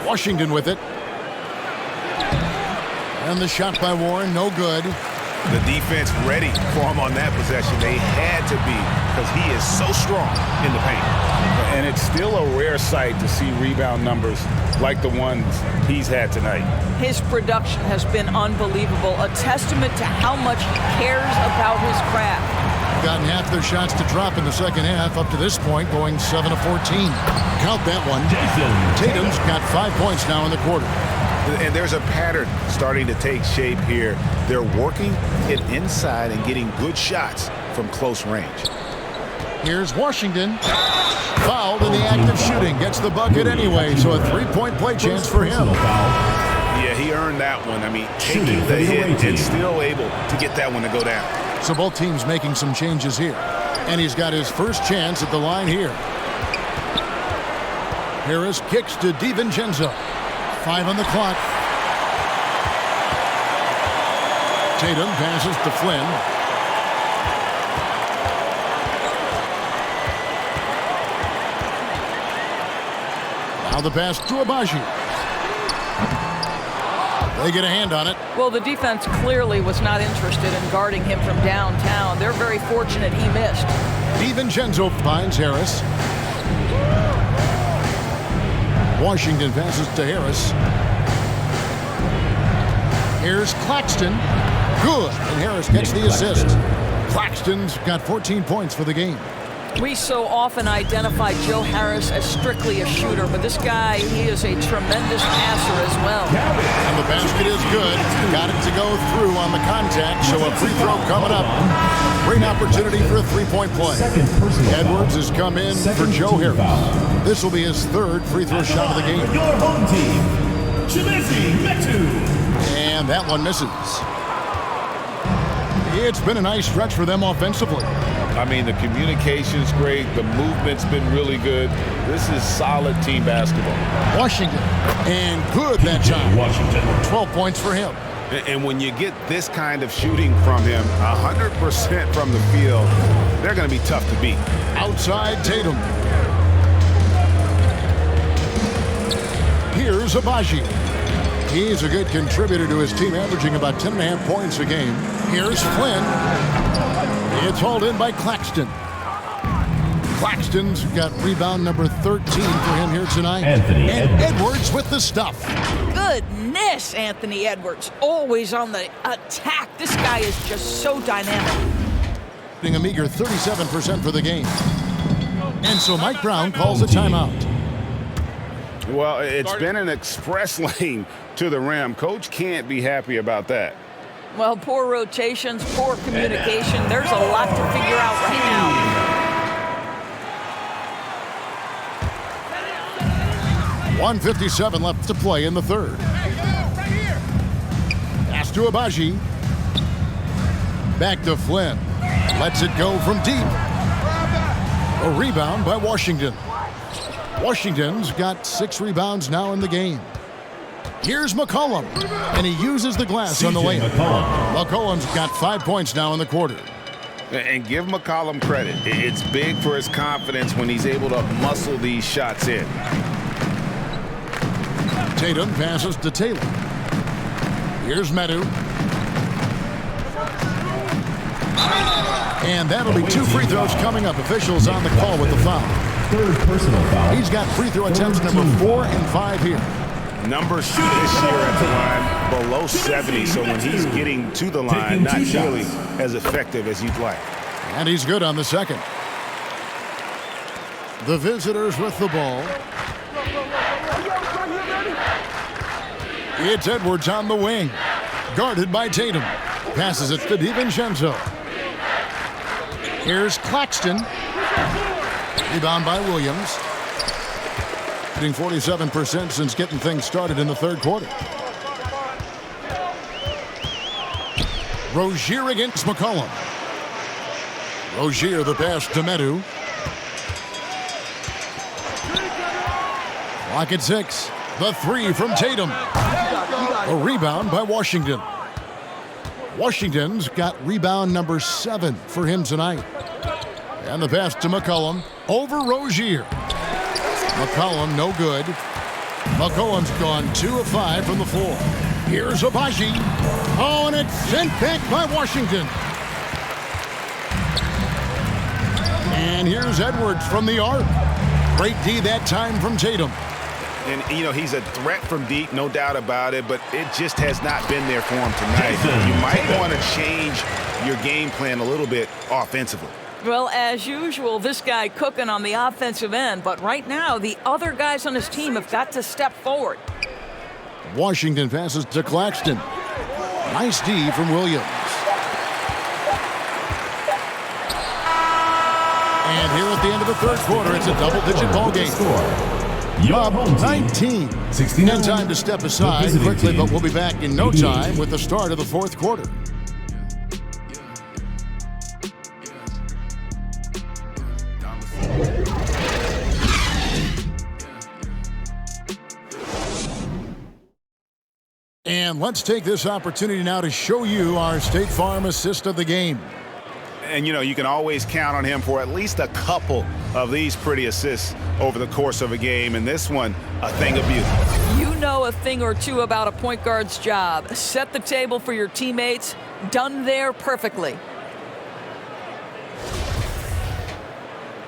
Washington with it. And the shot by Warren, no good. The defense ready for him on that possession. They had to be because he is so strong in the paint. And it's still a rare sight to see rebound numbers like the ones he's had tonight. His production has been unbelievable, a testament to how much he cares about his craft. Gotten half their shots to drop in the second half up to this point, going 7 of 14. Count that one. Tatum's got 5 points now in the quarter. And there's a pattern starting to take shape here. They're working it inside and getting good shots from close range. Here's Washington. Fouled in the act of shooting. Gets the bucket anyway, so a 3-point play chance for him. Yeah, he earned that one. I mean, taking the hit and still able to get that one to go down. So both teams making some changes here. And he's got his first chance at the line here. Harris kicks to DiVincenzo. 5 on the clock. Tatum passes to Flynn. Now the pass to Agbaji. They get a hand on it. Well, the defense clearly was not interested in guarding him from downtown. They're very fortunate he missed. DiVincenzo finds Harris. Washington passes to Harris. Here's Claxton. Good. And Harris gets the assist. Claxton's got 14 points for the game. We so often identify Joe Harris as strictly a shooter, but this guy, he is a tremendous passer as well. And the basket is good. Got it to go through on the contact, so a free throw coming up. Great opportunity for a three-point play. Edwards has come in for Joe Harris. This will be his third free throw shot of the game. Your home team, Chimezie Metu. And that one misses. It's been a nice stretch for them offensively. I mean, the communication's great. The movement's been really good. This is solid team basketball. Washington. And good that time. Washington. 12 points for him. And when you get this kind of shooting from him, 100% from the field, they're going to be tough to beat. Outside Tatum. Here's Agbaji. He's a good contributor to his team, averaging about 10.5 points a game. Here's Flynn. It's hauled in by Claxton. Claxton's got rebound number 13 for him here tonight. Anthony Edwards with the stuff. Goodness, Anthony Edwards, always on the attack. This guy is just so dynamic. A meager 37% for the game. And so Mike Brown calls a timeout. Well, it's been an express lane to the rim. Coach can't be happy about that. Well, poor rotations, poor communication. There's a lot to figure out right now. 1:57 left to play in the third. Pass to Agbaji. Back to Flynn. Lets it go from deep. A rebound by Washington. Washington's got 6 rebounds now in the game. Here's McCollum, and he uses the glass on the layup. McCollum's got 5 points now in the quarter. And give McCollum credit. It's big for his confidence when he's able to muscle these shots in. Tatum passes to Taylor. Here's Metu. And that'll be 2 free throws coming up. Officials on the call with the foul. Third personal foul. He's got free throw attempts number 4 and 5 here. Numbers this year at the line below 70, so when he's getting to the line, not nearly as effective as you'd like. And he's good on the second. The visitors with the ball. It's Edwards on the wing. Guarded by Tatum. Passes it to DiVincenzo. Here's Claxton. Rebound by Williams. Hitting 47% since getting things started in the third quarter. Rozier against McCollum. Rozier the pass to Metu. Clock at 6. The 3 from Tatum. A rebound by Washington. Washington's got rebound number 7 for him tonight. And the pass to McCollum over Rozier. McCollum no good. McCollum's gone 2 of 5 from the floor. Here's Agbaji. Oh, and it's sent back by Washington. And here's Edwards from the arc. Great D that time from Tatum. And, you know, he's a threat from deep, no doubt about it, but it just has not been there for him tonight. You might want to change your game plan a little bit offensively. Well, as usual, this guy cooking on the offensive end, but right now, the other guys on his team have got to step forward. Washington passes to Claxton. Nice D from Williams. And here at the end of the third quarter, it's a double-digit ball game. Up 19. 69. And time to step aside quickly, but we'll be back in no time with the start of the fourth quarter. And let's take this opportunity now to show you our State Farm assist of the game. And, you know, you can always count on him for at least a couple of these pretty assists over the course of a game. And this one, a thing of beauty. You know a thing or two about a point guard's job. Set the table for your teammates. Done there perfectly.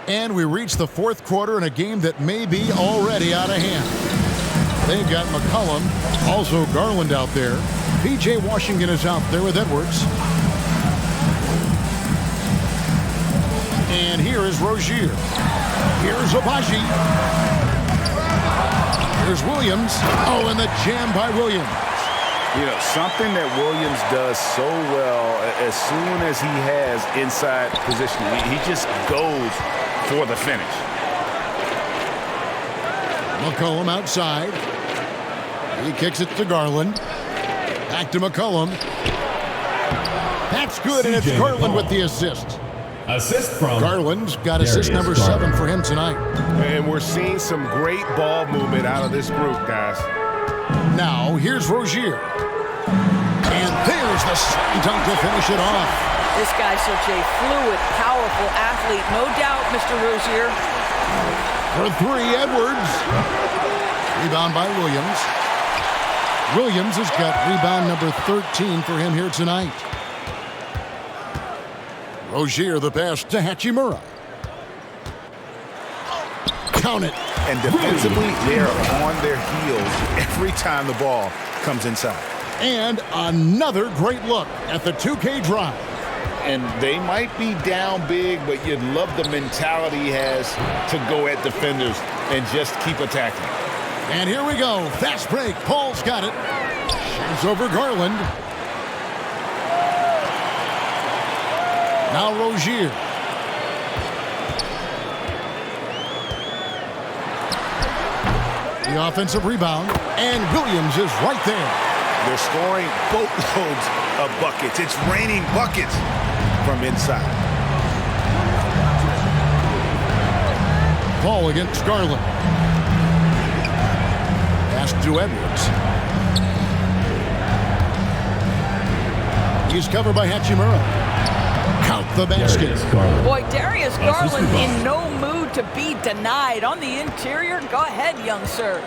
And we reach the fourth quarter in a game that may be already out of hand. They've got McCollum, also Garland out there. P.J. Washington is out there with Edwards. And here is Rozier. Here's Agbaji. Here's Williams. Oh, and the jam by Williams. You know, something that Williams does so well, as soon as he has inside positioning, he just goes for the finish. McCollum outside. He kicks it to Garland. Back to McCollum. That's good, and it's Garland with the assist. Assist from Garland's got assist number 7 for him tonight. And we're seeing some great ball movement out of this group, guys. Now, here's Rozier. And there's the dunk to finish it off. This guy's such a fluid, powerful athlete. No doubt, Mr. Rozier. For 3, Edwards. Rebound by Williams. Williams has got rebound number 13 for him here tonight. Rozier the pass to Hachimura. Count it. And defensively, they're on their heels every time the ball comes inside. And another great look at the 2K drive. And they might be down big, but you'd love the mentality he has to go at defenders and just keep attacking. And here we go. Fast break. Paul's got it. Shoots over Garland. Now Rozier. The offensive rebound. And Williams is right there. They're scoring boatloads of buckets. It's raining buckets from inside. Paul against Garland. Pass to Edwards. He's covered by Hachimura. Count the basket. Boy, Darius Garland in no mood to be denied. On the interior, go ahead, young sir.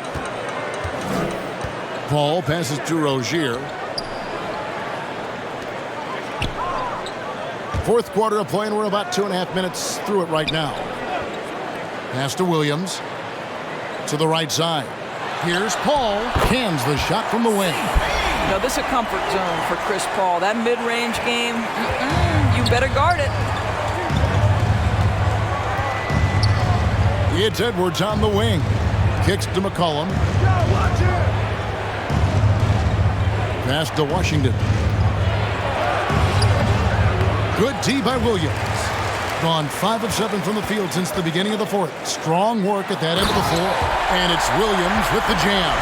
Paul passes to Rozier. Fourth quarter of play, and we're about 2.5 minutes through it right now. Pass to Williams. To the right side. Here's Paul. Cans the shot from the wing. You know, this is a comfort zone for Chris Paul. That mid-range game, you better guard it. It's Edwards on the wing. Kicks to McCollum. Pass to Washington. Good D by Williams. Gone 5 of 7 from the field since the beginning of the fourth. Strong work at that end of the floor. And it's Williams with the jam.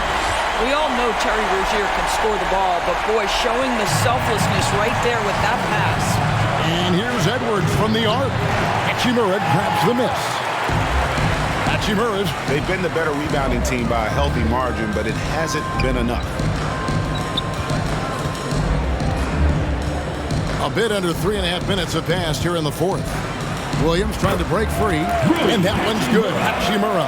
We all know Terry Rozier can score the ball, but boy, showing the selflessness right there with that pass. And here's Edwards from the arc. Hachimura grabs the miss. Hachimura's. They've been the better rebounding team by a healthy margin, but it hasn't been enough. A bit under 3.5 minutes have passed here in the fourth. Williams trying to break free, and that one's good. Hachimura.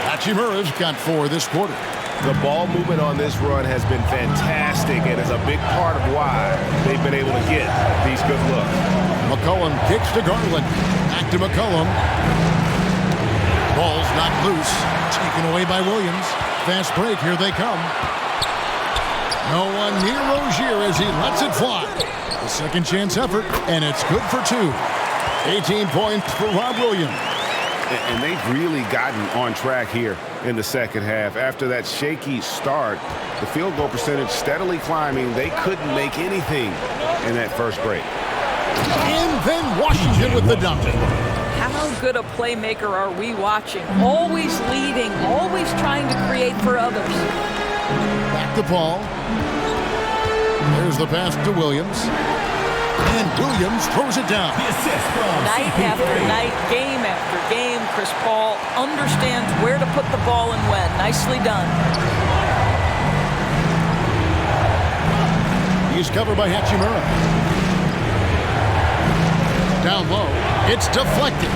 Hachimura's got 4 this quarter. The ball movement on this run has been fantastic and is a big part of why they've been able to get these good looks. McCollum kicks to Garland. Back to McCollum. Ball's not loose. Taken away by Williams. Fast break. Here they come. No one near Rozier as he lets it fly. A second chance effort, and it's good for 2. 18 points for Rob Williams. And they've really gotten on track here in the second half. After that shaky start, the field goal percentage steadily climbing. They couldn't make anything in that first break. And then Washington with the dunk. How good a playmaker are we watching? Always leading, always trying to create for others. Back to Paul. There's the pass to Williams. And Williams throws it down. Night after night, game after game, Chris Paul understands where to put the ball and when. Nicely done. He's covered by Hachimura. Down low. It's deflected.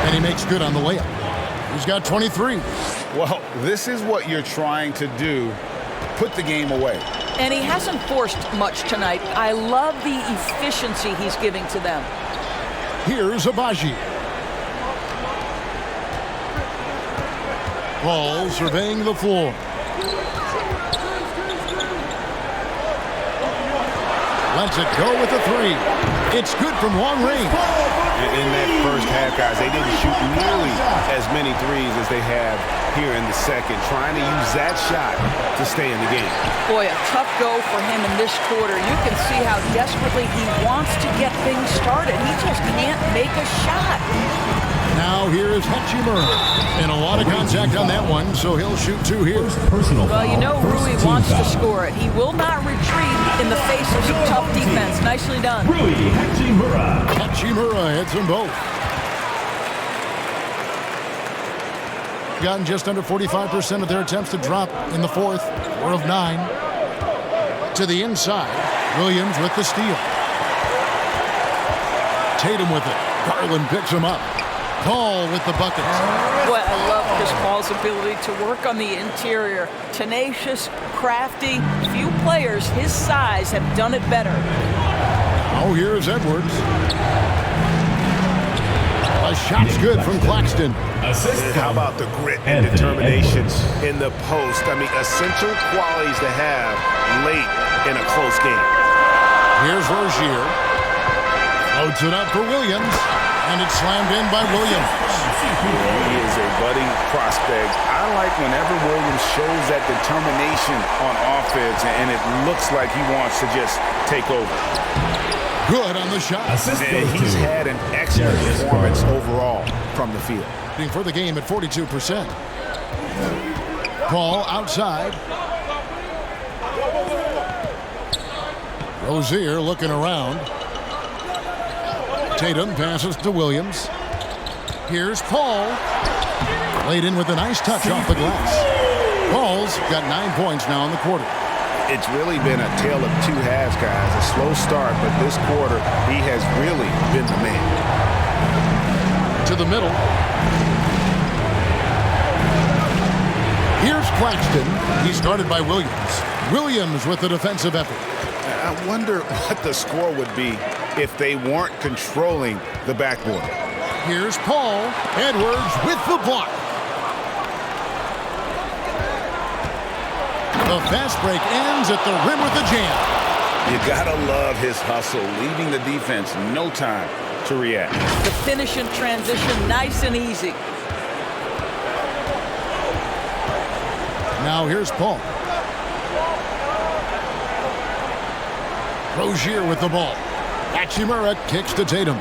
And he makes good on the layup. He's got 23. Well, this is what you're trying to do. Put the game away. And he hasn't forced much tonight. I love the efficiency he's giving to them. Here's Agbaji. Paul surveying the floor. Lets it go with the three. It's good from long range. In that first half, guys, they didn't shoot nearly as many threes as they have here in the second, trying to use that shot to stay in the game. Boy, a tough go for him in this quarter. You can see how desperately he wants to get things started. He just can't make a shot. Now here is Hachimura. And a lot of contact on that one, so he'll shoot two here. Well, you know Rui wants to score it. He will not retreat in the face of some tough defense. Nicely done. Rui Hachimura. Hachimura hits them both. Gotten just under 45% of their attempts to drop in the fourth. 4 of 9. To the inside. Williams with the steal. Tatum with it. Garland picks him up. Paul with the buckets. Boy, I love Chris Paul's ability to work on the interior. Tenacious, crafty. Few players his size have done it better. Oh, here's Edwards. A shot's good from Claxton. How about the grit and determination in the post? I mean, essential qualities to have late in a close game. Here's Rozier. Loads it up for Williams. And it's slammed in by Williams. He is a budding prospect. I like whenever Williams shows that determination on offense, and it looks like he wants to just take over. Good on the shot. And he's had an excellent performance overall from the field. For the game at 42%. Paul outside. Rozier looking around. Tatum passes to Williams. Here's Paul. Laid in with a nice touch off the glass. Paul's got 9 points now in the quarter. It's really been a tale of two halves, guys. A slow start, but this quarter, he has really been the man. To the middle. Here's Claxton. He's guarded by Williams. Williams with the defensive effort. I wonder what the score would be if they weren't controlling the backboard. Here's Paul. Edwards with the block. The fast break ends at the rim with the jam. You gotta love his hustle, leaving the defense no time to react. The finish in transition, nice and easy. Now here's Paul. Rozier with the ball. Hachimura kicks to Tatum.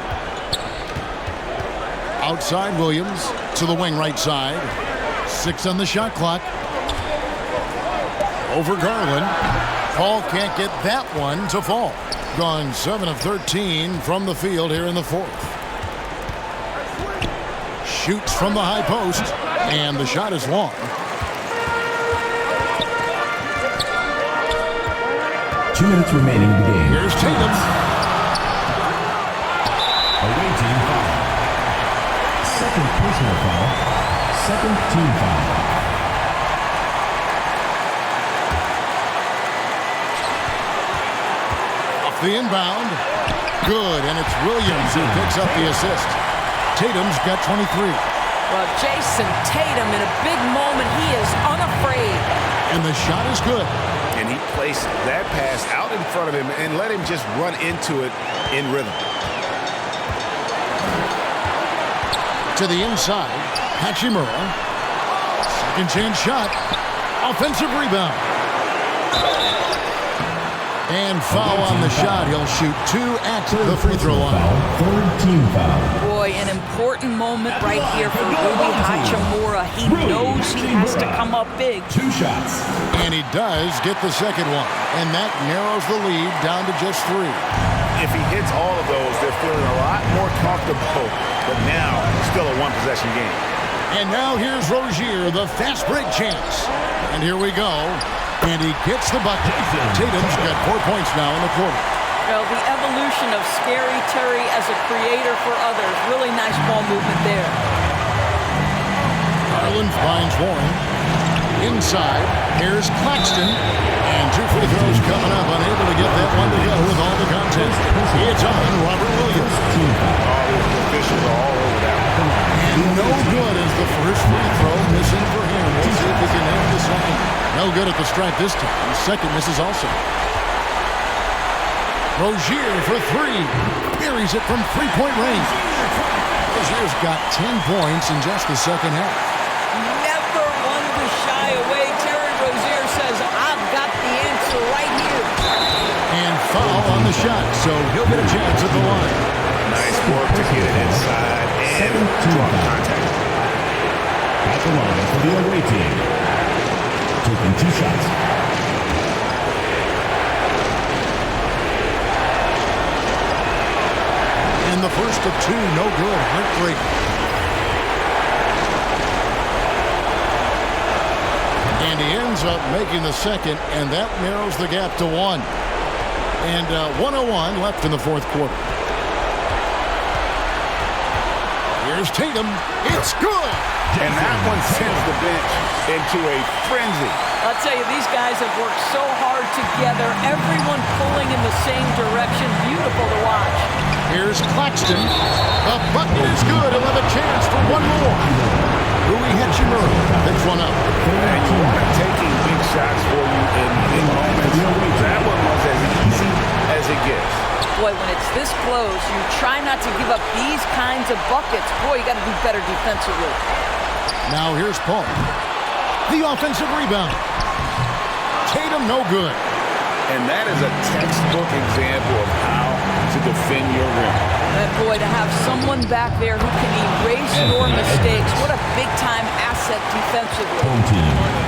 Outside Williams to the wing right side. 6 on the shot clock. Over Garland. Paul can't get that one to fall. Gone 7 of 13 from the field here in the fourth. Shoots from the high post, and the shot is long. Two minutes remaining in the game. Here's Tatum. Away team foul. Second personal foul. Second team foul. Off the inbound. Good, and it's Williams who picks up the assist. Tatum's got 23. Well, Jason Tatum in a big moment. He is unafraid. And the shot is good. And he placed that pass out in front of him and let him just run into it in rhythm. To the inside, Hachimura. Second chance shot. Offensive rebound. And foul on the shot. He'll shoot 2 at the free throw line. Third team foul. Boy, an important moment right here for Rui Hachimura. He knows he has to come up big. 2 shots. And he does get the second one. And that narrows the lead down to just 3. If he hits all of those, they're feeling a lot more comfortable. But now, still a one-possession game. And now here's Rozier, the fast break chance. And here we go. And he gets the bucket. Tatum's got 4 points now in the quarter. You know, the evolution of Scary Terry as a creator for others. Really nice ball movement there. Garland finds Warren. Inside, here's Claxton. And 2 free throws coming up. Unable to get that one to go with all the content. It's on Robert Williams. All these officials are all over that one. And no good as the first free throw missing for him. We'll see if he can have the second. No good at the stripe this time. The second misses also. Rozier for 3. Buries it from three-point range. Rozier's got 10 points in just the second half. Never one to shy away. Terry Rozier says, I've got the answer right here. And foul on the shot, so he'll get a chance at the line. Nice work to get it inside and draw contact. At the line for the away team. Taking 2 shots. And the first of 2, no good. Heartbreak. And he ends up making the second, and that narrows the gap to 1. And 1:01 left in the fourth quarter. Here's Tatum. It's good. And that one sends the bench into a frenzy. I'll tell you, these guys have worked so hard together. Everyone pulling in the same direction. Beautiful to watch. Here's Claxton. The bucket is good. He'll have a chance for one more. Rui Hachimura picks one up. And you want him taking big shots for you in moments. That one was as easy as it gets. Boy, when it's this close, you try not to give up these kinds of buckets. Boy, you got to do better defensively. Now here's Paul. The offensive rebound. Tatum, no good. And that is a textbook example of how to defend your rim. And boy, to have someone back there who can erase your mistakes, what a big-time asset defensively.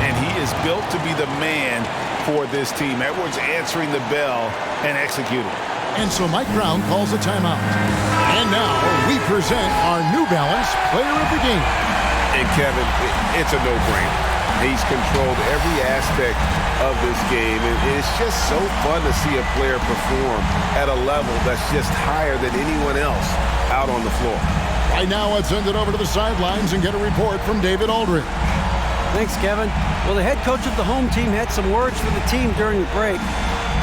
And he is built to be the man for this team. Edwards answering the bell and executing. And so Mike Brown calls a timeout. And now we present our New Balance Player of the Game. And Kevin, it's a no-brainer. He's controlled every aspect of this game. And it's just so fun to see a player perform at a level that's just higher than anyone else out on the floor. Right now, let's send it over to the sidelines and get a report from David Aldridge. Thanks, Kevin. Well, the head coach of the home team had some words for the team during the break.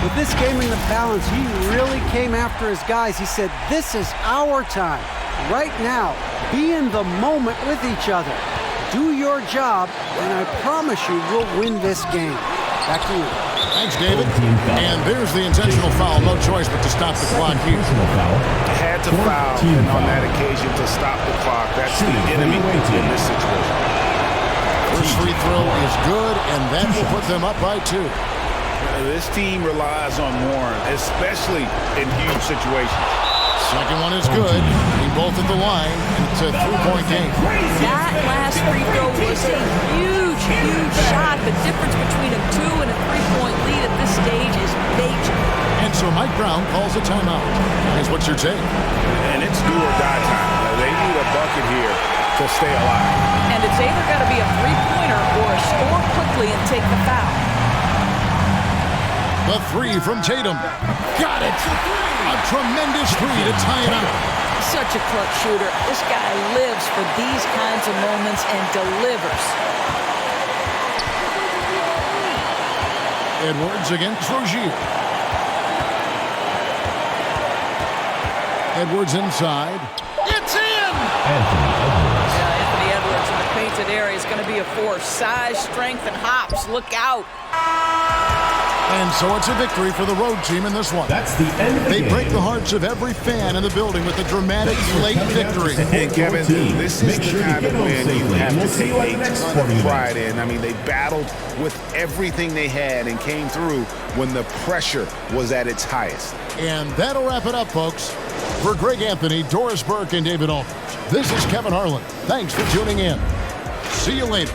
With this game in the balance, he really came after his guys. He said, this is our time. Right now, be in the moment with each other. Do your job, and I promise you we'll win this game. Back to you. Thanks, David. And there's the intentional foul. No choice but to stop the clock here. Had to foul on that occasion to stop the clock. That's the enemy in this situation. First free throw is good, and that will put them up by 2. This team relies on Warren, especially in huge situations. Second one is good. They both at the line, and it's a 3-point game. That last free throw was a huge, huge shot. The difference between a 2 and a 3-point lead at this stage is major. And so Mike Brown calls a timeout. Here's what's your take? And it's do or die time. They need a bucket here to stay alive. And it's either got to be a three-pointer or score quickly and take the foul. The 3 from Tatum. Got it. A tremendous 3 to tie it up. Such a clutch shooter. This guy lives for these kinds of moments and delivers. Edwards against Rozier. Edwards inside. It's in! Anthony Edwards in the painted area is going to be a force. Size, strength, and hops. Look out. And so it's a victory for the road team in this one. That's the end of the game. They break the hearts of every fan in the building with a dramatic late victory. And Kevin, this is the kind of win you have to take a ton of pride in. I mean, they battled with everything they had and came through when the pressure was at its highest. And that'll wrap it up, folks. For Greg Anthony, Doris Burke, and David Aldridge, this is Kevin Harlan. Thanks for tuning in. See you later.